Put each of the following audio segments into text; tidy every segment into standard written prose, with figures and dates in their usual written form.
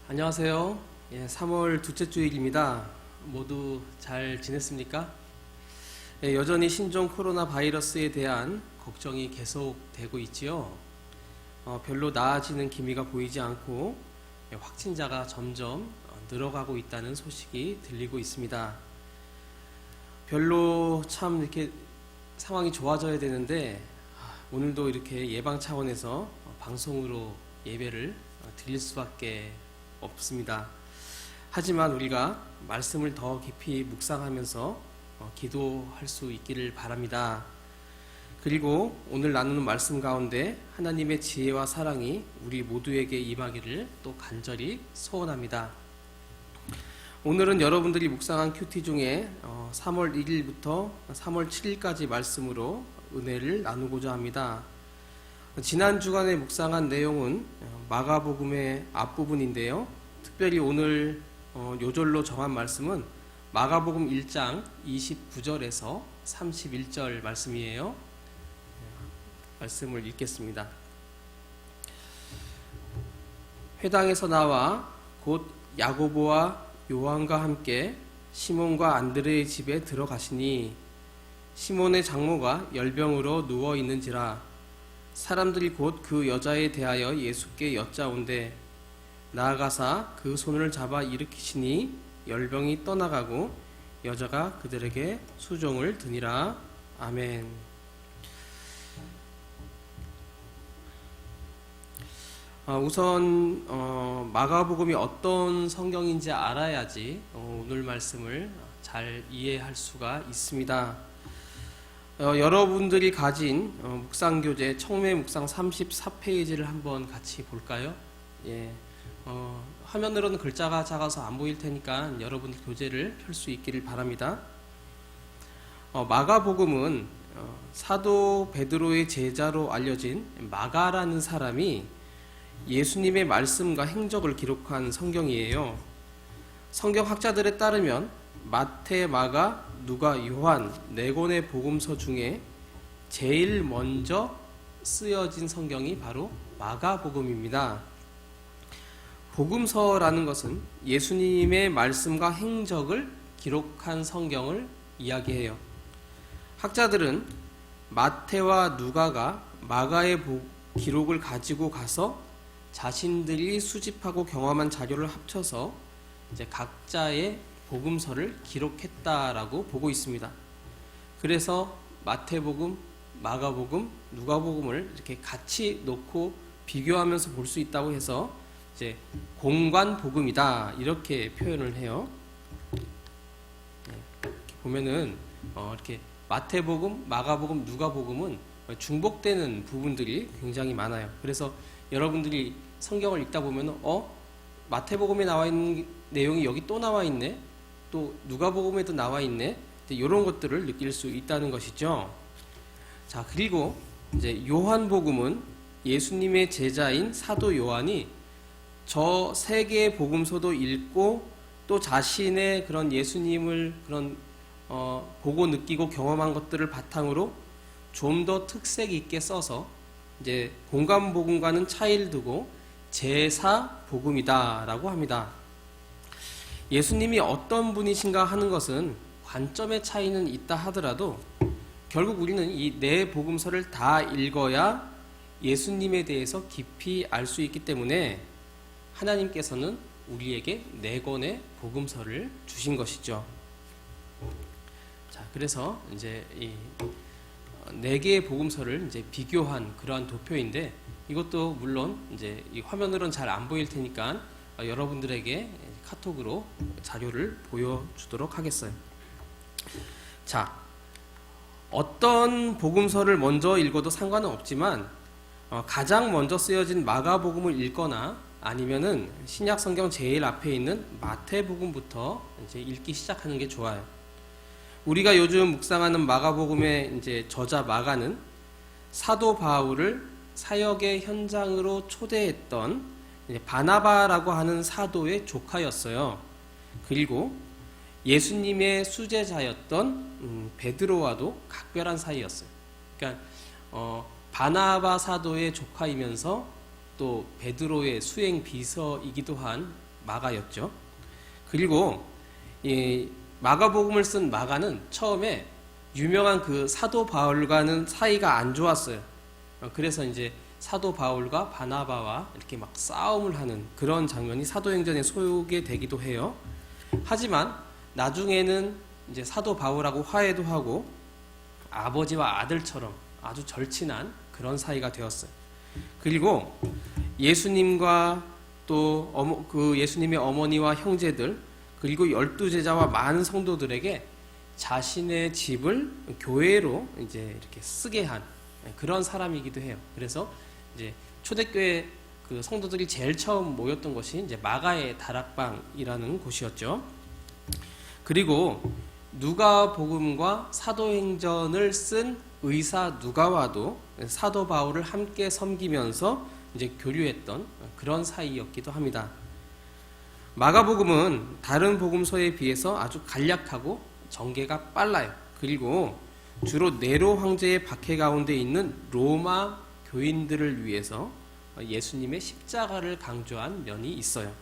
안녕하세요. 3월 둘째 주일입니다. 모두 잘 지냈습니까? 여전히 신종 코로나 바이러스에 대한 걱정이 계속되고 있지요. 별로 나아지는 기미가 보이지 않고 확진자가 점점 늘어가고 있다는 소식이 들리고 있습니다. 별로 참 이렇게 상황이 좋아져야 되는데 오늘도 이렇게 예방 차원에서 방송으로 예배를 드릴 수밖에 없습니다. 하지만 우리가 말씀을 더 깊이 묵상하면서 기도할 수 있기를 바랍니다. 그리고 오늘 나누는 말씀 가운데 하나님의 지혜와 사랑이 우리 모두에게 임하기를 또 간절히 소원합니다. 오늘은 여러분들이 묵상한 큐티 중에 3월 1일부터 3월 7일까지 말씀으로 은혜를 나누고자 합니다. 지난 주간에 묵상한 내용은 마가복음의 앞부분인데요. 특별히 오늘 요절로 정한 말씀은 마가복음 1장 29절에서 31절 말씀이에요. 말씀을 읽겠습니다. 회당에서 나와 곧 야고보와 요한과 함께 시몬과 안드레의 집에 들어가시니 시몬의 장모가 열병으로 누워 있는지라 사람들이 곧 그 여자에 대하여 예수께 여짜온대 나아가사 그 손을 잡아 일으키시니 열병이 떠나가고 여자가 그들에게 수종을 드니라. 아멘. 우선 마가복음이 어떤 성경인지 알아야지 오늘 말씀을 잘 이해할 수가 있습니다. 여러분들이 가진 묵상교재 청매 묵상 34페이지를 한번 같이 볼까요? 화면으로는 글자가 작아서 안 보일 테니까 여러분들 교재를 펼 수 있기를 바랍니다. 마가복음은 사도 베드로의 제자로 알려진 마가라는 사람이 예수님의 말씀과 행적을 기록한 성경이에요. 성경학자들에 따르면 마태, 마가, 누가, 요한 네 권의 복음서 중에 제일 먼저 쓰여진 성경이 바로 마가복음입니다. 복음서라는 것은 예수님의 말씀과 행적을 기록한 성경을 이야기해요. 학자들은 마태와 누가가 마가의 기록을 가지고 가서 자신들이 수집하고 경험한 자료를 합쳐서 이제 각자의 복음서를 기록했다라고 보고 있습니다. 그래서 마태복음, 마가복음, 누가복음을 이렇게 같이 놓고 비교하면서 볼 수 있다고 해서 이제 공관복음이다 이렇게 표현을 해요. 이렇게 보면은 이렇게 마태복음, 마가복음, 누가복음은 중복되는 부분들이 굉장히 많아요. 그래서 여러분들이 성경을 읽다 보면 마태복음에 나와 있는 내용이 여기 또 나와 있네, 또 누가복음에도 나와 있네, 이런 것들을 느낄 수 있다는 것이죠. 자, 그리고 이제 요한복음은 예수님의 제자인 사도 요한이 저 세 개의 복음서도 읽고 또 자신의 그런 예수님을 그런 보고 느끼고 경험한 것들을 바탕으로 좀 더 특색 있게 써서 이제 공관복음과는 차이를 두고 제사복음이다라고 합니다. 예수님이 어떤 분이신가 하는 것은 관점의 차이는 있다 하더라도 결국 우리는 이 네 복음서를 다 읽어야 예수님에 대해서 깊이 알 수 있기 때문에 하나님께서는 우리에게 네 권의 복음서를 주신 것이죠. 자, 그래서 이제 이 네 개의 복음서를 이제 비교한 그러한 도표인데 이것도 물론 이제 이 화면으로는 잘 안 보일 테니까 여러분들에게 카톡으로 자료를 보여주도록 하겠어요. 자, 어떤 복음서를 먼저 읽어도 상관은 없지만 가장 먼저 쓰여진 마가복음을 읽거나 아니면은 신약 성경 제일 앞에 있는 마태복음부터 이제 읽기 시작하는 게 좋아요. 우리가 요즘 묵상하는 마가복음의 이제 저자 마가는 사도 바울을 사역의 현장으로 초대했던 바나바라고 하는 사도의 조카였어요. 그리고 예수님의 수제자였던 베드로와도 각별한 사이였어요. 그러니까 바나바 사도의 조카이면서 또 베드로의 수행 비서이기도 한 마가였죠. 그리고 이 마가복음을 쓴 마가는 처음에 유명한 그 사도 바울과는 사이가 안 좋았어요. 그래서 이제 사도 바울과 바나바와 이렇게 막 싸움을 하는 그런 장면이 사도행전에 소개되기도 해요. 하지만 나중에는 이제 사도 바울하고 화해도 하고 아버지와 아들처럼 아주 절친한 그런 사이가 되었어요. 그리고 예수님과 또 그 예수님의 어머니와 형제들 그리고 12제자와 많은 성도들에게 자신의 집을 교회로 이제 이렇게 쓰게 한 그런 사람이기도 해요. 그래서 이제 초대교회 그 성도들이 제일 처음 모였던 곳이 이제 마가의 다락방이라는 곳이었죠. 그리고 누가복음과 사도행전을 쓴 의사 누가와도 사도 바울을 함께 섬기면서 이제 교류했던 그런 사이였기도 합니다. 마가복음은 다른 복음서에 비해서 아주 간략하고 전개가 빨라요. 그리고 주로 네로 황제의 박해 가운데 있는 로마 교인들을 위해서 예수님의 십자가를 강조한 면이 있어요.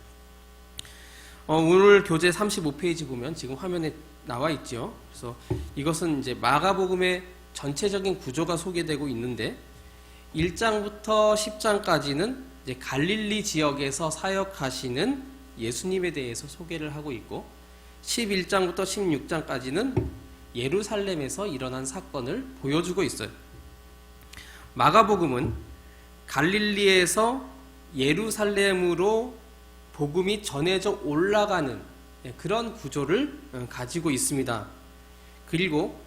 오늘 교재 35페이지 보면 지금 화면에 나와 있죠. 그래서 이것은 이제 마가복음의 전체적인 구조가 소개되고 있는데 1장부터 10장까지는 이제 갈릴리 지역에서 사역하시는 예수님에 대해서 소개를 하고 있고 11장부터 16장까지는 예루살렘에서 일어난 사건을 보여주고 있어요. 마가복음은 갈릴리에서 예루살렘으로 복음이 전해져 올라가는 그런 구조를 가지고 있습니다. 그리고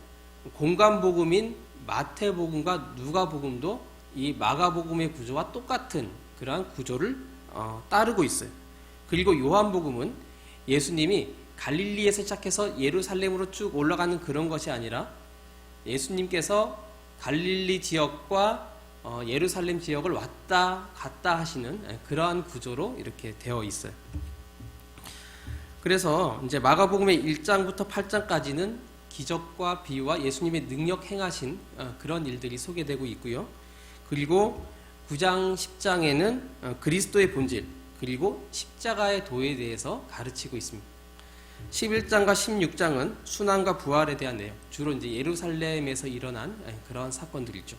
공간복음인 마태복음과 누가복음도 이 마가복음의 구조와 똑같은 그러한 구조를 따르고 있어요. 그리고 요한복음은 예수님이 갈릴리에서 시작해서 예루살렘으로 쭉 올라가는 그런 것이 아니라 예수님께서 갈릴리 지역과 예루살렘 지역을 왔다 갔다 하시는 그러한 구조로 이렇게 되어 있어요. 그래서 이제 마가복음의 1장부터 8장까지는 기적과 비유와 예수님의 능력 행하신 그런 일들이 소개되고 있고요. 그리고 9장 10장에는 그리스도의 본질 그리고 십자가의 도에 대해서 가르치고 있습니다. 11장과 16장은 순환과 부활에 대한 내용, 주로 이제 예루살렘에서 일어난 그런 사건들이죠.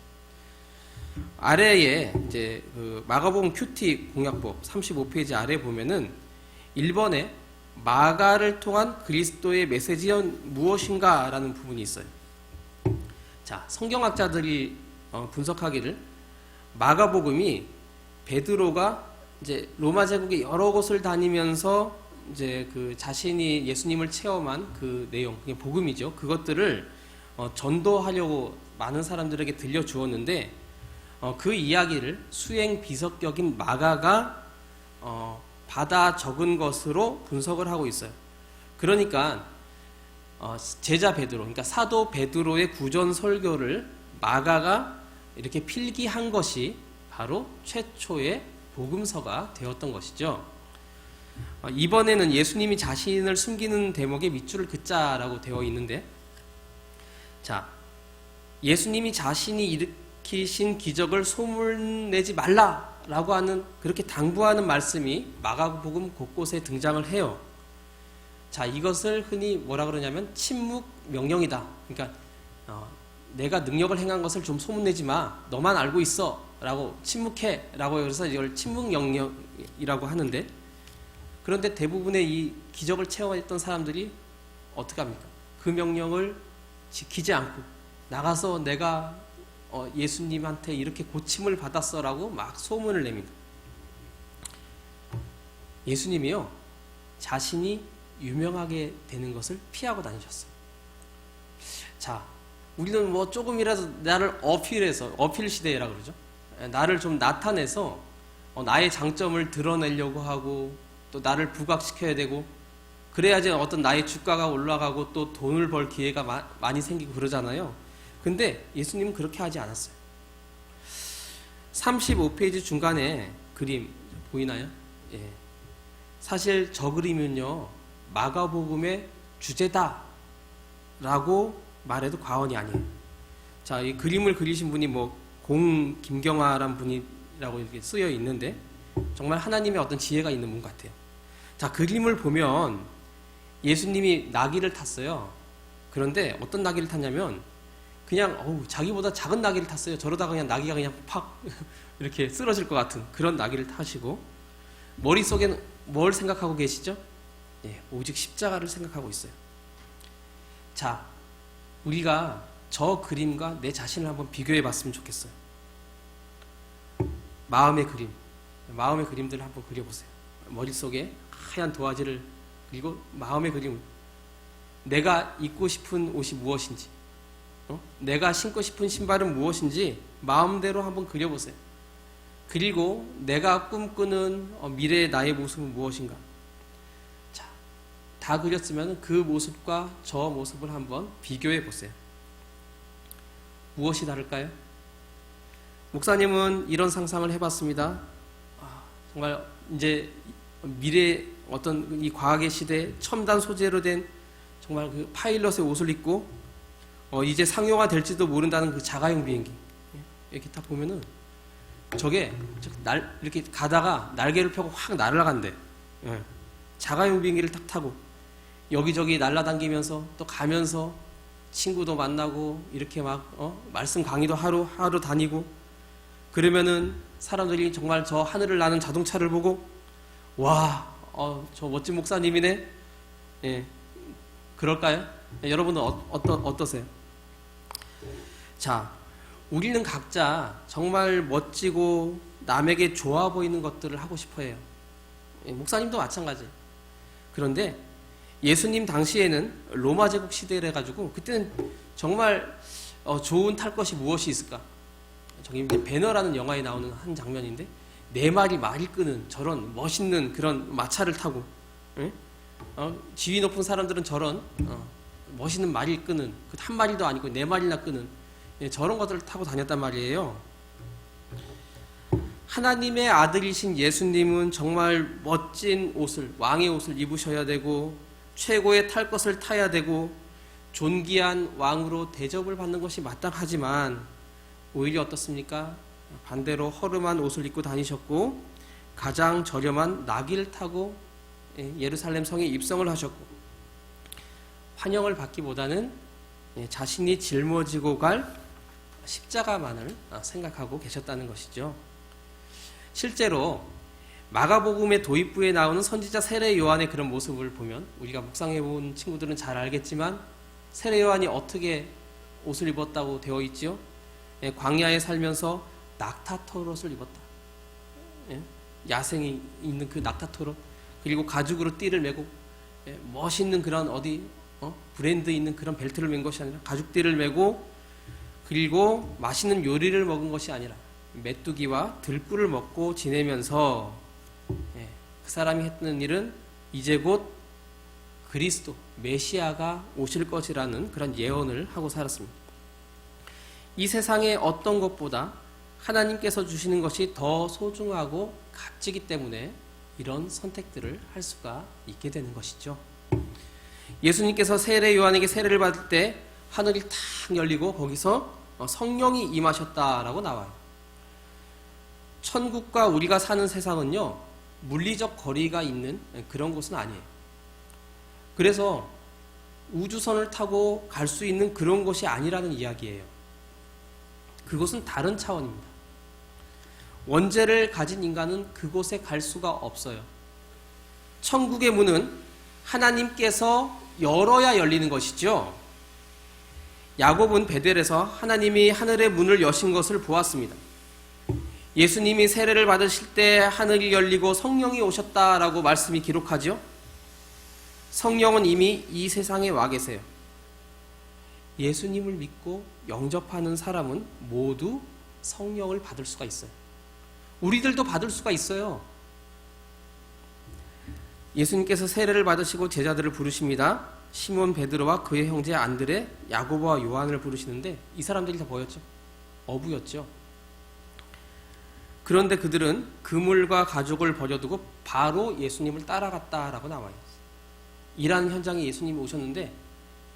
아래에 이제 그 마가복음 큐티 공약법 35페이지 아래 보면은 1번에 마가를 통한 그리스도의 메시지는 무엇인가라는 부분이 있어요. 자, 성경학자들이 분석하기를 마가복음이 베드로가 이제 로마 제국의 여러 곳을 다니면서 이제 그 자신이 예수님을 체험한 그 내용, 그게 복음이죠. 그것들을 전도하려고 많은 사람들에게 들려주었는데 그 이야기를 수행 비석격인 마가가 받아 적은 것으로 분석을 하고 있어요. 그러니까 제자 베드로, 그러니까 사도 베드로의 구전 설교를 마가가 이렇게 필기한 것이 바로 최초의 복음서가 되었던 것이죠. 이번에는 예수님이 자신을 숨기는 대목에 밑줄을 긋자라고 되어 있는데, 자, 예수님이 자신이 일으키신 기적을 소문내지 말라라고 하는 그렇게 당부하는 말씀이 마가복음 곳곳에 등장을 해요. 자, 이것을 흔히 뭐라 그러냐면 침묵 명령이다. 그러니까 내가 능력을 행한 것을 좀 소문내지 마. 너만 알고 있어. 라고 침묵해. 라고 해서 이걸 침묵 명령이라고 하는데, 그런데 대부분의 이 기적을 체험했던 사람들이 어떻게 합니까? 그 명령을 지키지 않고 나가서 내가 예수님한테 이렇게 고침을 받았어라고 막 소문을 냅니다. 예수님이요, 자신이 유명하게 되는 것을 피하고 다니셨어요. 자, 우리는 뭐 조금이라도 나를 어필해서, 어필 시대라 그러죠. 나를 좀 나타내서 나의 장점을 드러내려고 하고 또 나를 부각시켜야 되고, 그래야지 어떤 나의 주가가 올라가고 또 돈을 벌 기회가 많이 생기고 그러잖아요. 근데 예수님은 그렇게 하지 않았어요. 35페이지 중간에 그림 보이나요? 예. 사실 저 그림은요, 마가복음의 주제다 라고 말해도 과언이 아니에요. 자, 이 그림을 그리신 분이 김경화란 분이라고 이렇게 쓰여 있는데, 정말 하나님의 어떤 지혜가 있는 분 같아요. 자, 그림을 보면 예수님이 나귀를 탔어요. 그런데 어떤 나귀를 탔냐면 그냥 자기보다 작은 나귀를 탔어요. 저러다가 그냥 나귀가 그냥 팍 이렇게 쓰러질 것 같은 그런 나귀를 타시고, 머릿속에는 뭘 생각하고 계시죠? 예, 오직 십자가를 생각하고 있어요. 자, 우리가 저 그림과 내 자신을 한번 비교해 봤으면 좋겠어요. 마음의 그림들을 한번 그려보세요. 머릿속에 하얀 도화지를 그리고 마음의 그림을, 내가 입고 싶은 옷이 무엇인지, 내가 신고 싶은 신발은 무엇인지 마음대로 한번 그려보세요. 그리고 내가 꿈꾸는 미래의 나의 모습은 무엇인가. 자, 다 그렸으면 그 모습과 저 모습을 한번 비교해 보세요. 무엇이 다를까요? 목사님은 이런 상상을 해봤습니다. 정말 이제 미래 어떤 이 과학의 시대에 첨단 소재로 된 정말 그 파일럿의 옷을 입고 이제 상용화 될지도 모른다는 그 자가용 비행기, 이렇게 딱 보면은 저게 이렇게 가다가 날개를 펴고 확 날아간대. 자가용 비행기를 딱 타고 여기저기 날아다니면서 또 가면서 친구도 만나고 이렇게 막 말씀 강의도 하루 다니고, 그러면은 사람들이 정말 저 하늘을 나는 자동차를 보고 와, 저 멋진 목사님이네. 예, 그럴까요? 여러분은 어떠세요? 자, 우리는 각자 정말 멋지고 남에게 좋아 보이는 것들을 하고 싶어 해요. 예, 목사님도 마찬가지예요. 그런데 예수님 당시에는 로마 제국 시대를 해가지고 그때는 정말 좋은 탈 것이 무엇이 있을까? 저기 이제 배너라는 영화에 나오는 한 장면인데, 네 마리 말을 끄는 저런 멋있는 그런 마차를 타고, 예? 지위 높은 사람들은 저런 멋있는 말을 끄는, 그 한 마리도 아니고 네 마리나 끄는, 예, 저런 것들을 타고 다녔단 말이에요. 하나님의 아들이신 예수님은 정말 멋진 옷을, 왕의 옷을 입으셔야 되고 최고의 탈 것을 타야 되고 존귀한 왕으로 대접을 받는 것이 마땅하지만 오히려 어떻습니까? 반대로 허름한 옷을 입고 다니셨고 가장 저렴한 나귀를 타고 예루살렘 성에 입성을 하셨고, 환영을 받기보다는 자신이 짊어지고 갈 십자가만을 생각하고 계셨다는 것이죠. 실제로 마가복음의 도입부에 나오는 선지자 세례 요한의 그런 모습을 보면, 우리가 묵상해 본 친구들은 잘 알겠지만 세례 요한이 어떻게 옷을 입었다고 되어 있지요? 광야에 살면서 낙타털옷을 입었다. 야생이 있는 그 낙타털옷, 그리고 가죽으로 띠를 메고 멋있는 그런 브랜드 있는 그런 벨트를 맨 것이 아니라 가죽띠를 메고, 그리고 맛있는 요리를 먹은 것이 아니라 메뚜기와 들꿀을 먹고 지내면서 그 사람이 했던 일은 이제 곧 그리스도 메시아가 오실 것이라는 그런 예언을 하고 살았습니다. 이 세상의 어떤 것보다 하나님께서 주시는 것이 더 소중하고 값지기 때문에 이런 선택들을 할 수가 있게 되는 것이죠. 예수님께서 세례 요한에게 세례를 받을 때 하늘이 탁 열리고 거기서 성령이 임하셨다라고 나와요. 천국과 우리가 사는 세상은요, 물리적 거리가 있는 그런 곳은 아니에요. 그래서 우주선을 타고 갈 수 있는 그런 곳이 아니라는 이야기예요. 그곳은 다른 차원입니다. 원죄를 가진 인간은 그곳에 갈 수가 없어요. 천국의 문은 하나님께서 열어야 열리는 것이죠. 야곱은 베델에서 하나님이 하늘의 문을 여신 것을 보았습니다. 예수님이 세례를 받으실 때 하늘이 열리고 성령이 오셨다라고 말씀이 기록하죠. 성령은 이미 이 세상에 와 계세요. 예수님을 믿고 영접하는 사람은 모두 성령을 받을 수가 있어요. 우리들도 받을 수가 있어요. 예수님께서 세례를 받으시고 제자들을 부르십니다. 시몬 베드로와 그의 형제 안드레, 야고보와 요한을 부르시는데 이 사람들이 다 뭐였죠? 어부였죠. 그런데 그들은 그물과 가죽을 버려두고 바로 예수님을 따라갔다라고 나와요. 일하는 현장에 예수님이 오셨는데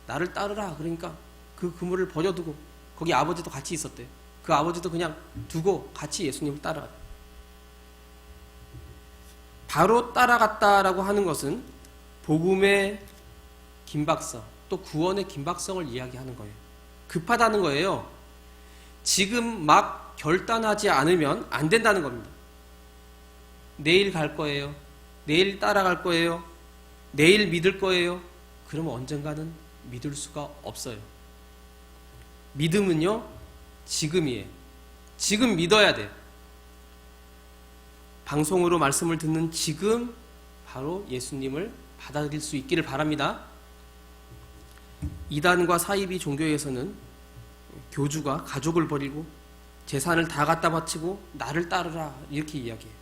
나를 따르라 그러니까 그 그물을 버려두고, 거기 아버지도 같이 있었대요. 그 아버지도 그냥 두고 같이 예수님을 따라가요. 바로 따라갔다라고 하는 것은 복음의 긴박성, 또 구원의 긴박성을 이야기하는 거예요. 급하다는 거예요. 지금 막 결단하지 않으면 안 된다는 겁니다. 내일 갈 거예요. 내일 따라갈 거예요. 내일 믿을 거예요. 그러면 언젠가는 믿을 수가 없어요. 믿음은요, 지금이에요. 지금 믿어야 돼요. 방송으로 말씀을 듣는 지금 바로 예수님을 받아들일 수 있기를 바랍니다. 이단과 사이비 종교에서는 교주가 가족을 버리고 재산을 다 갖다 바치고 나를 따르라 이렇게 이야기해요.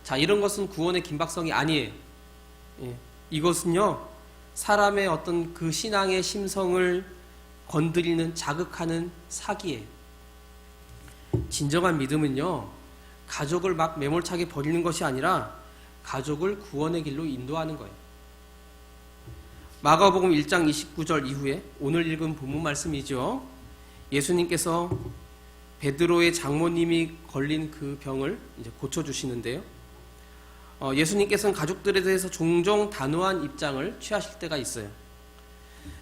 자, 이런 것은 구원의 긴박성이 아니에요. 예. 이것은요, 사람의 어떤 그 신앙의 심성을 건드리는, 자극하는 사기예요. 진정한 믿음은요, 가족을 막 매몰차게 버리는 것이 아니라 가족을 구원의 길로 인도하는 거예요. 마가복음 1장 29절 이후에 오늘 읽은 본문 말씀이죠. 예수님께서 베드로의 장모님이 걸린 그 병을 이제 고쳐주시는데요. 예수님께서는 가족들에 대해서 종종 단호한 입장을 취하실 때가 있어요.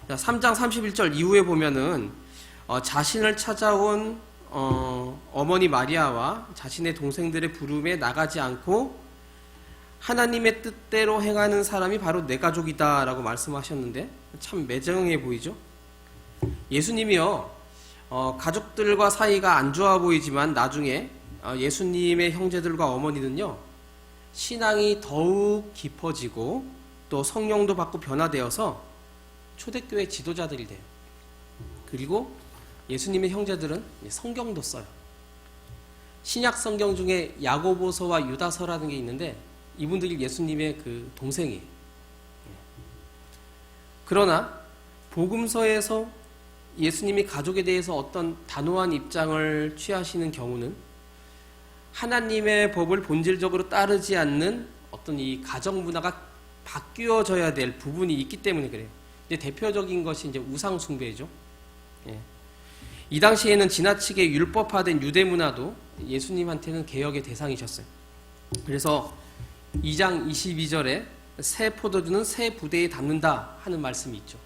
3장 31절 이후에 보면은 자신을 찾아온 어머니 마리아와 자신의 동생들의 부름에 나가지 않고 하나님의 뜻대로 행하는 사람이 바로 내 가족이다 라고 말씀하셨는데 참 매정해 보이죠. 예수님이요, 가족들과 사이가 안 좋아 보이지만 나중에 예수님의 형제들과 어머니는요, 신앙이 더욱 깊어지고 또 성령도 받고 변화되어서 초대교회 지도자들이 돼요. 그리고 예수님의 형제들은 성경도 써요. 신약 성경 중에 야고보서와 유다서라는 게 있는데 이분들이 예수님의 그 동생이에요. 그러나 복음서에서 예수님이 가족에 대해서 어떤 단호한 입장을 취하시는 경우는 하나님의 법을 본질적으로 따르지 않는 어떤 이 가정 문화가 바뀌어져야 될 부분이 있기 때문에 그래요. 이제 대표적인 것이 이제 우상 숭배죠. 예. 이 당시에는 지나치게 율법화된 유대 문화도 예수님한테는 개혁의 대상이셨어요. 그래서 2장 22절에 새 포도주는 새 부대에 담는다 하는 말씀이 있죠.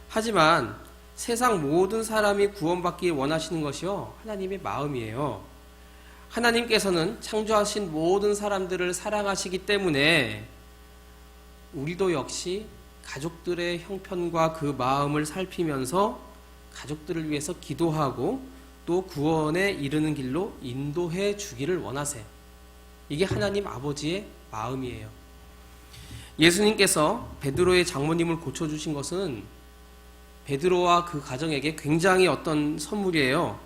하지만 세상 모든 사람이 구원받기 원하시는 것이요, 하나님의 마음이에요. 하나님께서는 창조하신 모든 사람들을 사랑하시기 때문에 우리도 역시 가족들의 형편과 그 마음을 살피면서 가족들을 위해서 기도하고 또 구원에 이르는 길로 인도해 주기를 원하세요. 이게 하나님 아버지의 마음이에요. 예수님께서 베드로의 장모님을 고쳐주신 것은 베드로와 그 가정에게 굉장히 어떤 선물이에요.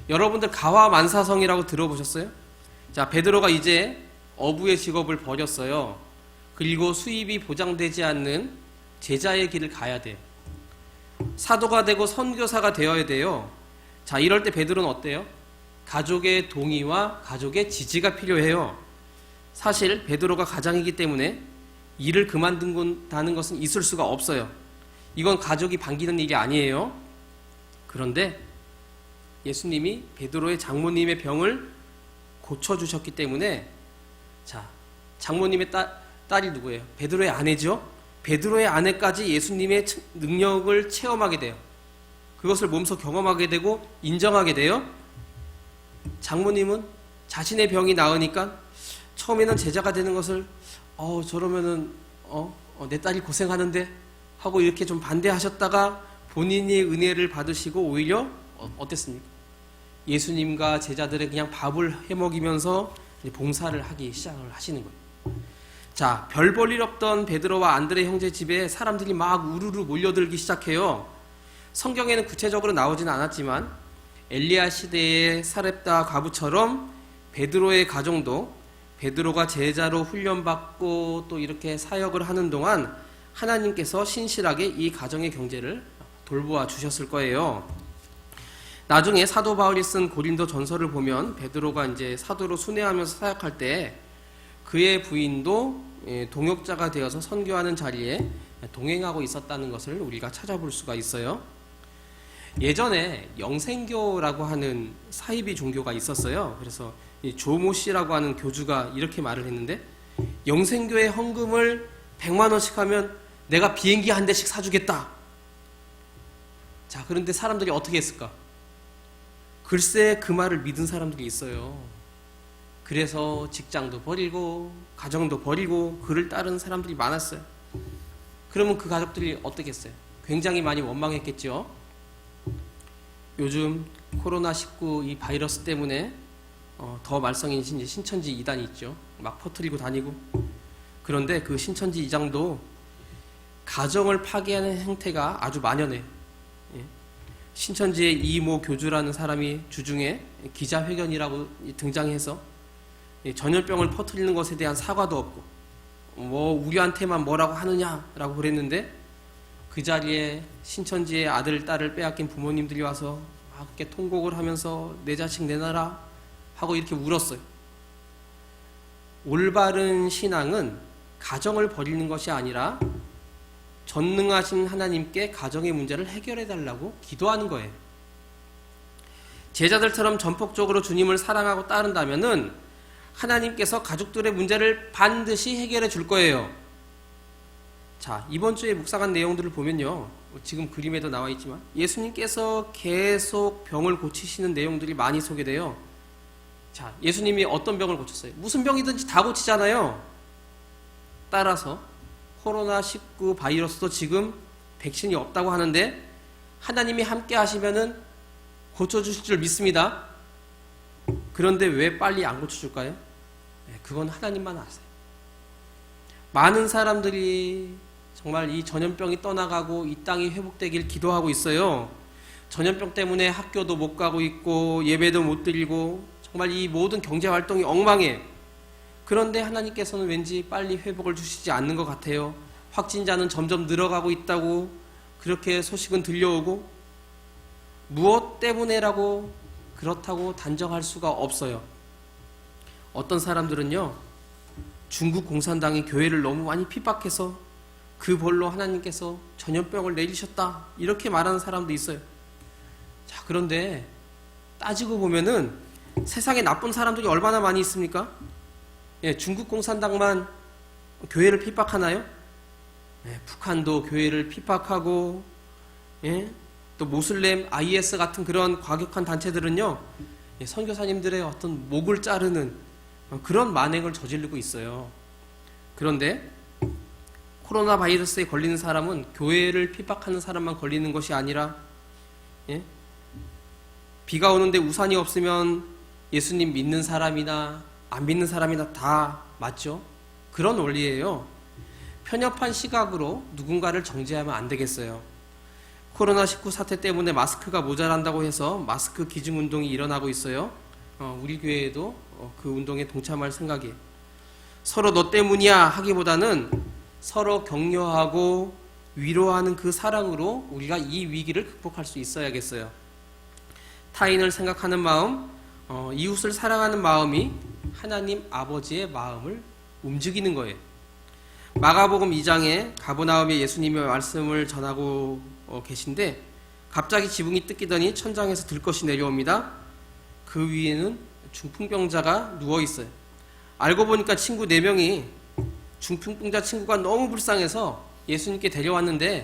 여러분들 가와만사성이라고 들어보셨어요? 자, 베드로가 이제 어부의 직업을 버렸어요. 그리고 수입이 보장되지 않는 제자의 길을 가야 돼요. 사도가 되고 선교사가 되어야 돼요. 자, 이럴 때 베드로는 어때요? 가족의 동의와 가족의 지지가 필요해요. 사실 베드로가 가장이기 때문에 일을 그만둔다는 것은 있을 수가 없어요. 이건 가족이 반기는 일이 아니에요. 그런데 예수님이 베드로의 장모님의 병을 고쳐주셨기 때문에, 자, 장모님의 딸이 누구예요? 베드로의 아내죠? 베드로의 아내까지 예수님의 능력을 체험하게 돼요. 그것을 몸소 경험하게 되고 인정하게 돼요. 장모님은 자신의 병이 나으니까 처음에는 제자가 되는 것을 저러면은 내 딸이 고생하는데 하고 이렇게 좀 반대하셨다가 본인이 은혜를 받으시고 오히려 어땠습니까? 예수님과 제자들의 그냥 밥을 해먹이면서 봉사를 하기 시작을 하시는 거예요. 자, 별 볼 일 없던 베드로와 안드레 형제 집에 사람들이 막 우르르 몰려들기 시작해요. 성경에는 구체적으로 나오지는 않았지만 엘리야 시대의 사렙다 과부처럼 베드로의 가정도 베드로가 제자로 훈련받고 또 이렇게 사역을 하는 동안 하나님께서 신실하게 이 가정의 경제를 돌보아 주셨을 거예요. 나중에 사도 바울이 쓴 고린도 전서를 보면 베드로가 이제 사도로 순회하면서 사역할 때 그의 부인도 동역자가 되어서 선교하는 자리에 동행하고 있었다는 것을 우리가 찾아볼 수가 있어요. 예전에 영생교라고 하는 사이비 종교가 있었어요. 그래서 이 조모 씨라고 하는 교주가 이렇게 말을 했는데, 영생교회 헌금을 100만 원씩 하면 내가 비행기 한 대씩 사주겠다. 자, 그런데 사람들이 어떻게 했을까? 글쎄 그 말을 믿은 사람들이 있어요. 그래서 직장도 버리고 가정도 버리고 그를 따르는 사람들이 많았어요. 그러면 그 가족들이 어떻게 했어요? 굉장히 많이 원망했겠죠. 요즘 코로나19 이 바이러스 때문에 더 말썽인 신천지 이단이 있죠. 막 퍼뜨리고 다니고. 그런데 그 신천지 이장도 가정을 파괴하는 행태가 아주 만연해. 신천지의 이모 교주라는 사람이 주중에 기자회견이라고 등장해서 전염병을 퍼뜨리는 것에 대한 사과도 없고 우리한테만 뭐라고 하느냐라고 그랬는데, 그 자리에 신천지의 아들 딸을 빼앗긴 부모님들이 와서 막 이렇게 통곡을 하면서 내 자식 내놔라 하고 이렇게 울었어요. 올바른 신앙은 가정을 버리는 것이 아니라 전능하신 하나님께 가정의 문제를 해결해 달라고 기도하는 거예요. 제자들처럼 전폭적으로 주님을 사랑하고 따른다면은 하나님께서 가족들의 문제를 반드시 해결해 줄 거예요. 자, 이번 주에 묵상한 내용들을 보면요, 지금 그림에도 나와 있지만 예수님께서 계속 병을 고치시는 내용들이 많이 소개돼요. 자, 예수님이 어떤 병을 고쳤어요? 무슨 병이든지 다 고치잖아요. 따라서 코로나19 바이러스도 지금 백신이 없다고 하는데 하나님이 함께 하시면은 고쳐주실 줄 믿습니다. 그런데 왜 빨리 안 고쳐줄까요? 그건 하나님만 아세요. 많은 사람들이 정말 이 전염병이 떠나가고 이 땅이 회복되길 기도하고 있어요. 전염병 때문에 학교도 못 가고 있고 예배도 못 드리고 정말 이 모든 경제활동이 엉망해. 그런데 하나님께서는 왠지 빨리 회복을 주시지 않는 것 같아요. 확진자는 점점 늘어가고 있다고 그렇게 소식은 들려오고, 무엇 때문에라고 그렇다고 단정할 수가 없어요. 어떤 사람들은요, 중국 공산당이 교회를 너무 많이 핍박해서 그 벌로 하나님께서 전염병을 내리셨다 이렇게 말하는 사람도 있어요. 자, 그런데 따지고 보면은 세상에 나쁜 사람들이 얼마나 많이 있습니까? 중국 공산당만 교회를 핍박하나요? 북한도 교회를 핍박하고, 또 모슬렘, IS 같은 그런 과격한 단체들은요, 선교사님들의 어떤 목을 자르는 그런 만행을 저지르고 있어요. 그런데 코로나 바이러스에 걸리는 사람은 교회를 핍박하는 사람만 걸리는 것이 아니라, 비가 오는데 우산이 없으면 예수님 믿는 사람이나 안 믿는 사람이나 다 맞죠? 그런 원리예요. 편협한 시각으로 누군가를 정죄하면 안 되겠어요. 코로나19 사태 때문에 마스크가 모자란다고 해서 마스크 기증운동이 일어나고 있어요. 우리 교회에도 그 운동에 동참할 생각이에요. 서로 너 때문이야 하기보다는 서로 격려하고 위로하는 그 사랑으로 우리가 이 위기를 극복할 수 있어야겠어요. 타인을 생각하는 마음, 이웃을 사랑하는 마음이 하나님 아버지의 마음을 움직이는 거예요. 마가복음 2장에 가버나움에 예수님의 말씀을 전하고 계신데, 갑자기 지붕이 뜯기더니 천장에서 들것이 내려옵니다. 그 위에는 중풍병자가 누워있어요. 알고 보니까 친구 4명이 중풍병자 친구가 너무 불쌍해서 예수님께 데려왔는데,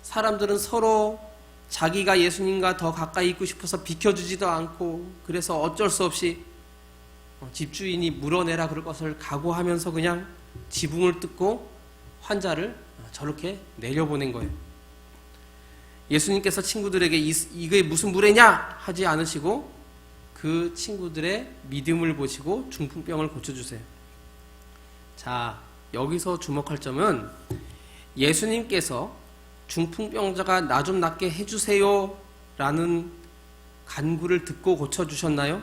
사람들은 서로 자기가 예수님과 더 가까이 있고 싶어서 비켜주지도 않고, 그래서 어쩔 수 없이 집주인이 물어내라 그럴 것을 각오하면서 그냥 지붕을 뜯고 환자를 저렇게 내려보낸 거예요. 예수님께서 친구들에게 이게 무슨 무례냐 하지 않으시고 그 친구들의 믿음을 보시고 중풍병을 고쳐주세요. 자, 여기서 주목할 점은 예수님께서 중풍병자가 나 좀 낫게 해주세요 라는 간구를 듣고 고쳐주셨나요?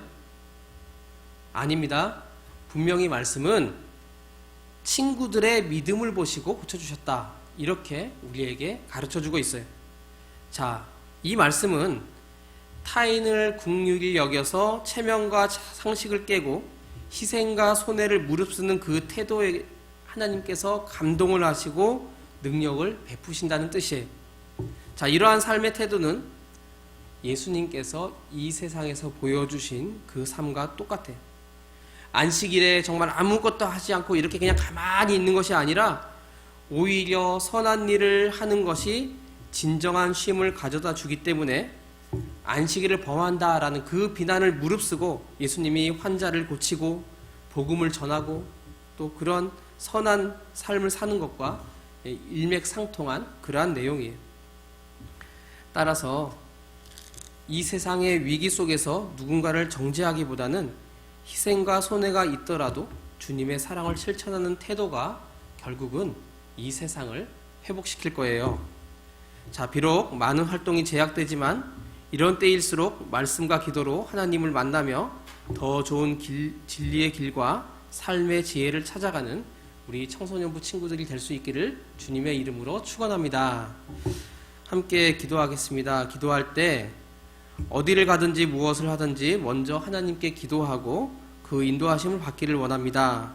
아닙니다. 분명히 말씀은 친구들의 믿음을 보시고 고쳐주셨다, 이렇게 우리에게 가르쳐주고 있어요. 자, 이 말씀은 타인을 긍휼히 여겨서 체면과 상식을 깨고 희생과 손해를 무릅쓰는 그 태도에 하나님께서 감동을 하시고 능력을 베푸신다는 뜻이에요. 자, 이러한 삶의 태도는 예수님께서 이 세상에서 보여주신 그 삶과 똑같아요. 안식일에 정말 아무것도 하지 않고 이렇게 그냥 가만히 있는 것이 아니라 오히려 선한 일을 하는 것이 진정한 쉼을 가져다 주기 때문에 안식일을 범한다라는 그 비난을 무릅쓰고 예수님이 환자를 고치고 복음을 전하고 또 그런 선한 삶을 사는 것과 일맥상통한 그러한 내용이에요. 따라서 이 세상의 위기 속에서 누군가를 정죄하기보다는 희생과 손해가 있더라도 주님의 사랑을 실천하는 태도가 결국은 이 세상을 회복시킬 거예요. 자, 비록 많은 활동이 제약되지만 이런 때일수록 말씀과 기도로 하나님을 만나며 더 좋은 진리의 길과 삶의 지혜를 찾아가는 우리 청소년부 친구들이 될 수 있기를 주님의 이름으로 축원합니다. 함께 기도하겠습니다. 기도할 때 어디를 가든지 무엇을 하든지 먼저 하나님께 기도하고 그 인도하심을 받기를 원합니다.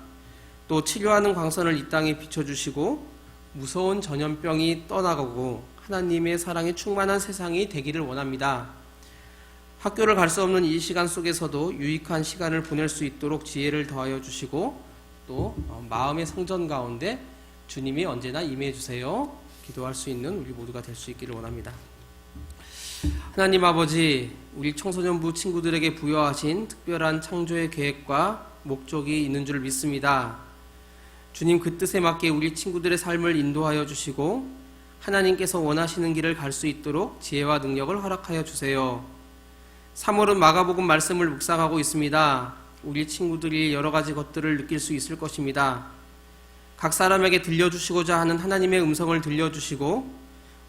또 치료하는 광선을 이 땅에 비춰주시고 무서운 전염병이 떠나가고 하나님의 사랑이 충만한 세상이 되기를 원합니다. 학교를 갈 수 없는 이 시간 속에서도 유익한 시간을 보낼 수 있도록 지혜를 더하여 주시고 또 마음의 성전 가운데 주님이 언제나 임해 주세요. 기도할 수 있는 우리 모두가 될 수 있기를 원합니다. 하나님 아버지, 우리 청소년부 친구들에게 부여하신 특별한 창조의 계획과 목적이 있는 줄 믿습니다. 주님, 그 뜻에 맞게 우리 친구들의 삶을 인도하여 주시고 하나님께서 원하시는 길을 갈 수 있도록 지혜와 능력을 허락하여 주세요. 3월은 마가복음 말씀을 묵상하고 있습니다. 우리 친구들이 여러 가지 것들을 느낄 수 있을 것입니다. 각 사람에게 들려주시고자 하는 하나님의 음성을 들려주시고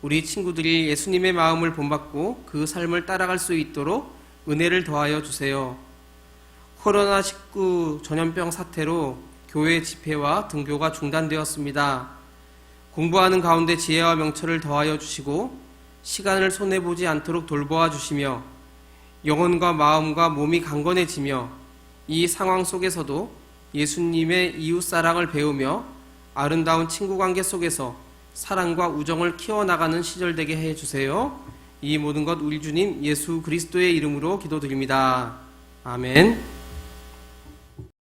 우리 친구들이 예수님의 마음을 본받고 그 삶을 따라갈 수 있도록 은혜를 더하여 주세요. 코로나19 전염병 사태로 교회 집회와 등교가 중단되었습니다. 공부하는 가운데 지혜와 명철을 더하여 주시고 시간을 손해보지 않도록 돌보아 주시며 영혼과 마음과 몸이 강건해지며 이 상황 속에서도 예수님의 이웃사랑을 배우며 아름다운 친구관계 속에서 사랑과 우정을 키워나가는 시절 되게 해주세요. 이 모든 것 우리 주님 예수 그리스도의 이름으로 기도드립니다. 아멘.